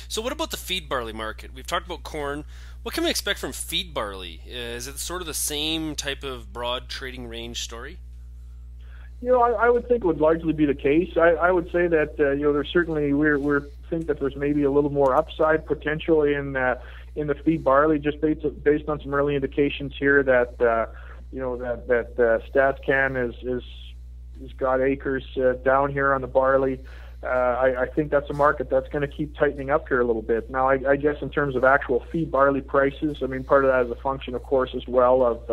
So what about the feed barley market? We've talked about corn. What can we expect from feed barley? Is it sort of the same type of broad trading range story? I would think it would largely be the case. I would say that there's certainly we're think that there's maybe a little more upside potential in the feed barley, just based on some early indications here that StatsCan is got acres down here on the barley. I think that's a market that's going to keep tightening up here a little bit. Now, I guess in terms of actual feed barley prices, I mean, part of that is a function, of course, as well of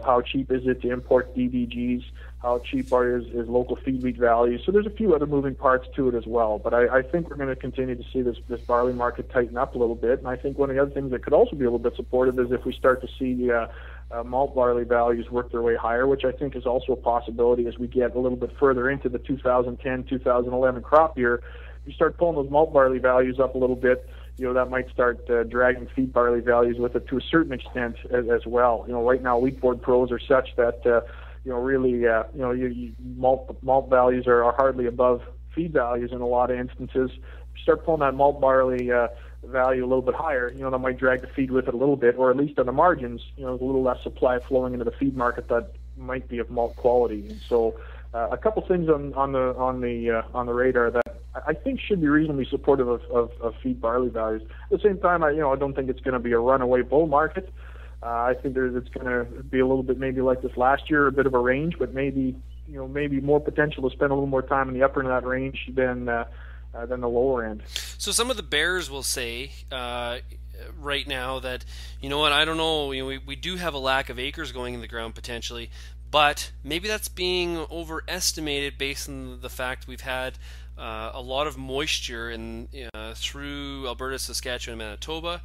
how cheap is it to import DDGs, how cheap is local feed wheat values. So there's a few other moving parts to it as well. But I think we're going to continue to see this barley market tighten up a little bit. And I think one of the other things that could also be a little bit supportive is if we start to see malt barley values work their way higher, which I think is also a possibility as we get a little bit further into the 2010-2011 crop year. If you start pulling those malt barley values up a little bit, that might start dragging feed barley values with it to a certain extent as well. Right now wheat board pros are such that malt values are hardly above feed values in a lot of instances. If you start pulling that malt barley value a little bit higher, that might drag the feed with it a little bit, or at least on the margins, there's a little less supply flowing into the feed market that might be of malt quality. And so, a couple things on the radar that I think should be reasonably supportive of feed barley values. At the same time, I don't think it's going to be a runaway bull market. I think it's going to be a little bit maybe like this last year, a bit of a range, but maybe more potential to spend a little more time in the upper end of that range than the lower end. So some of the bears will say right now that, I don't know, we do have a lack of acres going in the ground potentially, but maybe that's being overestimated based on the fact we've had a lot of moisture through Alberta, Saskatchewan, and Manitoba.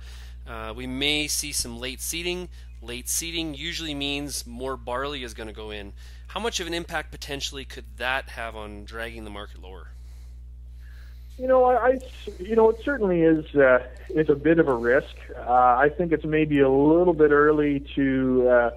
We may see some late seeding. Late seeding usually means more barley is going to go in. How much of an impact potentially could that have on dragging the market lower? It certainly is a bit of a risk. I think it's maybe a little bit early to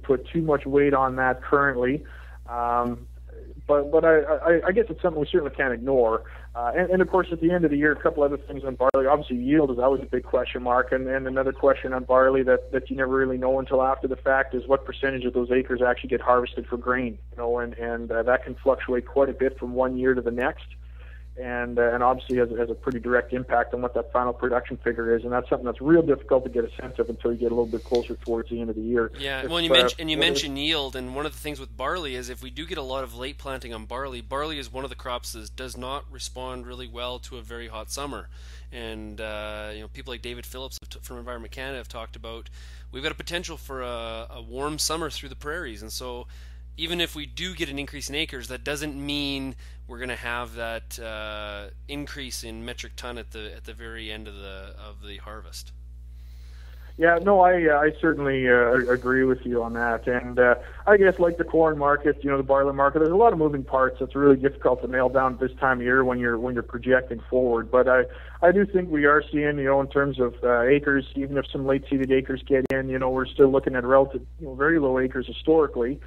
put too much weight on that currently. But I guess it's something we certainly can't ignore. And of course, at the end of the year, a couple other things on barley. Obviously, yield is always a big question mark, and another question on barley that you never really know until after the fact is what percentage of those acres actually get harvested for grain. And that can fluctuate quite a bit from one year to the next. And obviously has a pretty direct impact on what that final production figure is, and that's something that's real difficult to get a sense of until you get a little bit closer towards the end of the year. Yeah, well, you mentioned yield, and one of the things with barley is if we do get a lot of late planting on barley, barley is one of the crops that does not respond really well to a very hot summer. And people like David Phillips from Environment Canada have talked about we've got a potential for a warm summer through the prairies, and so even if we do get an increase in acres, that doesn't mean we're going to have that increase in metric ton at the very end of the harvest. Yeah, no, I certainly agree with you on that. And I guess like the corn market, the barley market, there's a lot of moving parts that's really difficult to nail down at this time of year when you're projecting forward. But I do think we are seeing, in terms of acres, even if some late seeded acres get in, we're still looking at relative, very low acres historically.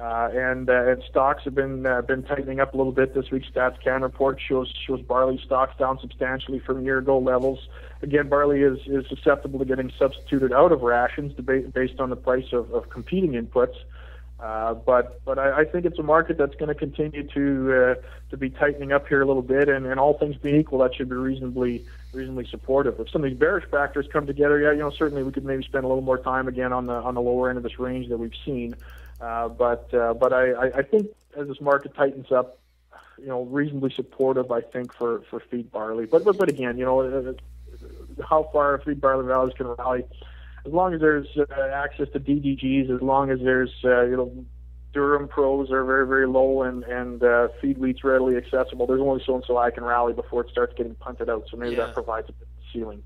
And stocks have been tightening up a little bit. This week's StatsCan report shows barley stocks down substantially from year ago levels. Again, barley is susceptible to getting substituted out of rations based on the price of competing inputs. But I think it's a market that's going to continue to be tightening up here a little bit, and all things being equal, that should be reasonably supportive. If some of these bearish factors come together, certainly we could maybe spend a little more time again on the lower end of this range that we've seen. But I think as this market tightens up, reasonably supportive, I think, for feed barley. But again, how far feed barley values can rally, as long as there's access to DDGs, as long as there's durum pros are very, very low and feed wheat's readily accessible, there's only so and so I can rally before it starts getting punted out. So maybe that provides a bit of ceiling.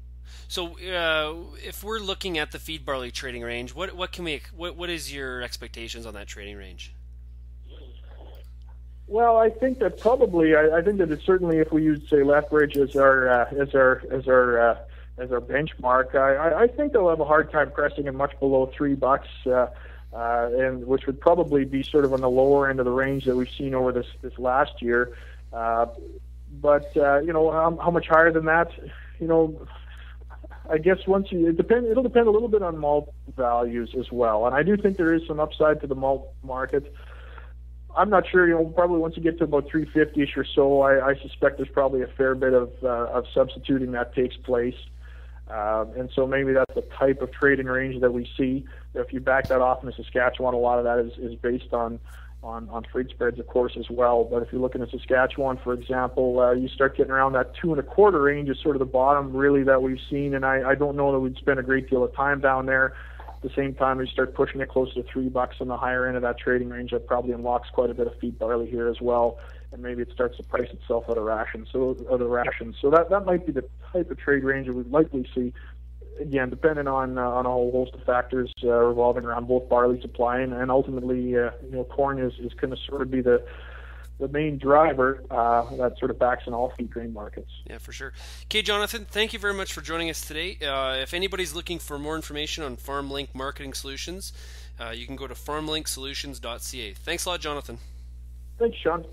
So, if we're looking at the feed barley trading range, what is your expectations on that trading range? Well, I think that probably I think that it's certainly, if we use, say, Lethbridge as our benchmark, I think they'll have a hard time pressing it much below $3, and which would probably be sort of on the lower end of the range that we've seen over this last year. But how much higher than that? I guess it'll depend a little bit on malt values as well. And I do think there is some upside to the malt market. I'm not sure, probably once you get to about 350-ish or so, I suspect there's probably a fair bit of substituting that takes place. And so maybe that's the type of trading range that we see. If you back that off in Saskatchewan, a lot of that is based on freight spreads, of course, as well. But if you're looking at Saskatchewan, for example, you start getting around that 2.25 range is sort of the bottom, really, that we've seen. And I don't know that we'd spend a great deal of time down there. At the same time, we start pushing it close to $3 on the higher end of that trading range. That probably unlocks quite a bit of feed barley here as well. And maybe it starts to price itself out of rations. So that might be the type of trade range that we'd likely see. Again, depending on a whole host of factors revolving around both barley supply and ultimately, corn is going to sort of be the main driver that sort of backs in all feed grain markets. Yeah, for sure. Okay, Jonathan, thank you very much for joining us today. If anybody's looking for more information on FarmLink Marketing Solutions, you can go to farmlinksolutions.ca. Thanks a lot, Jonathan. Thanks, Sean.